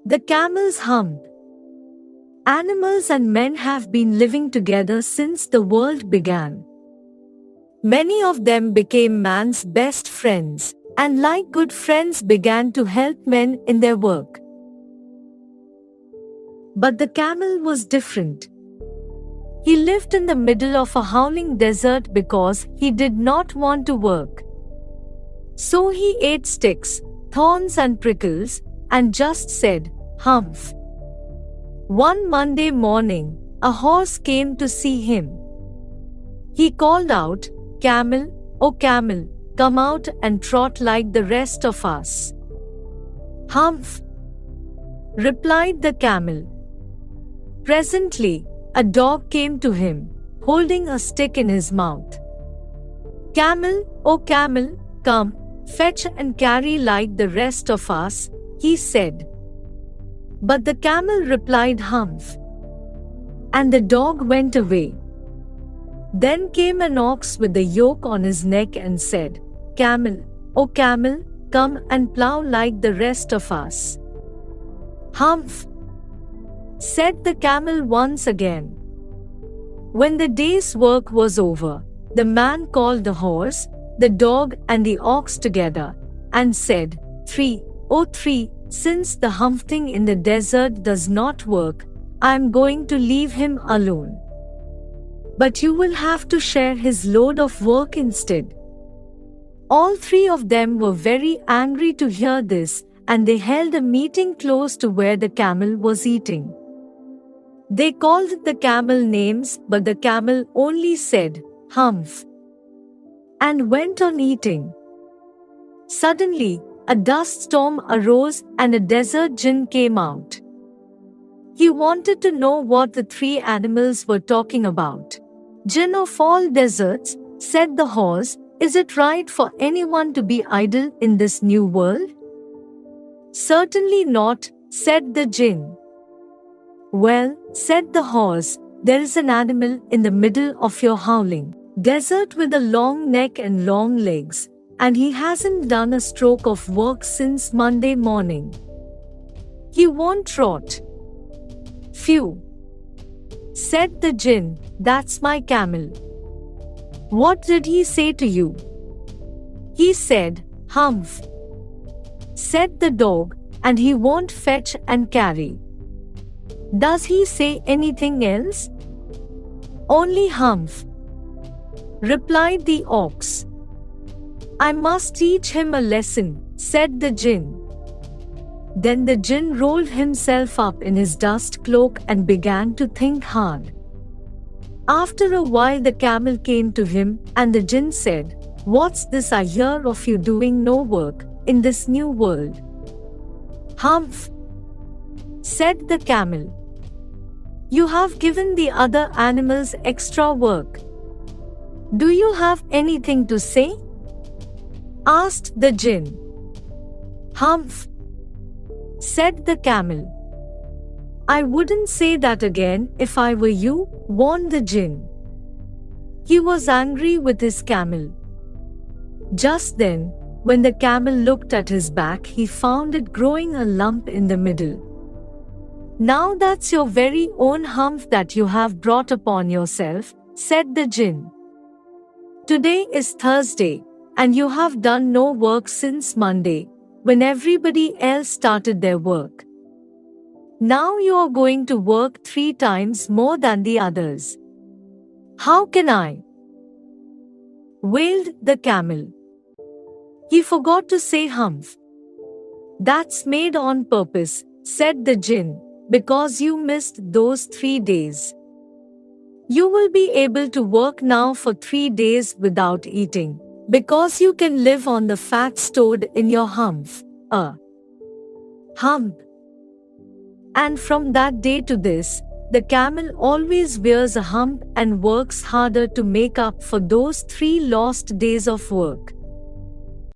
The camels hummed. Animals and men have been living together since the world began. Many of them became man's best friends, and like good friends began to help men in their work. But the camel was different. He lived in the middle of a howling desert because he did not want to work. So he ate sticks, thorns and prickles, and just said, "Humph." One Monday morning, a horse came to see him. He called out, "Camel, oh camel, come out and trot like the rest of us." "Humph," replied the camel. Presently, a dog came to him, holding a stick in his mouth. "Camel, oh camel, come, fetch and carry like the rest of us," he said. But the camel replied, "Humph." And the dog went away. Then came an ox with a yoke on his neck and said, "Camel, oh camel, come and plow like the rest of us." "Humph," said the camel once again. When the day's work was over, the man called the horse, the dog and the ox together, and said, "Three, oh three, since the humphing in the desert does not work, I am going to leave him alone. But you will have to share his load of work instead." All three of them were very angry to hear this, and they held a meeting close to where the camel was eating. They called the camel names, but the camel only said, "Humph," and went on eating. Suddenly, a dust storm arose and a desert jinn came out. He wanted to know what the three animals were talking about. "Jinn of all deserts," said the horse, "is it right for anyone to be idle in this new world?" "Certainly not," said the jinn. "Well," said the horse, "there is an animal in the middle of your howling desert with a long neck and long legs, and he hasn't done a stroke of work since Monday morning. He won't trot." "Phew," said the jinn, "that's my camel." "What did he say to you?" "He said, 'Humph,'" said the dog, "and he won't fetch and carry." "Does he say anything else?" "Only 'Humph,'" replied the ox. "I must teach him a lesson," said the jinn. Then the jinn rolled himself up in his dust cloak and began to think hard. After a while the camel came to him, and the jinn said, "What's this I hear of you doing no work in this new world?" "Humph," said the camel. "You have given the other animals extra work. Do you have anything to say?" asked the jinn. "Humph," said the camel. "I wouldn't say that again if I were you," warned the jinn. He was angry with his camel. Just then, when the camel looked at his back, he found it growing a lump in the middle. "Now that's your very own hump that you have brought upon yourself," said the jinn. "Today is Thursday, and you have done no work since Monday, when everybody else started their work. Now you are going to work 3 times more than the others. How can I?" wailed the camel. He forgot to say humph. "That's made on purpose," said the jinn, "because you missed those 3 days. You will be able to work now for 3 days without eating, because you can live on the fat stored in your humph." Hump. And from that day to this, the camel always wears a hump and works harder to make up for those 3 lost days of work.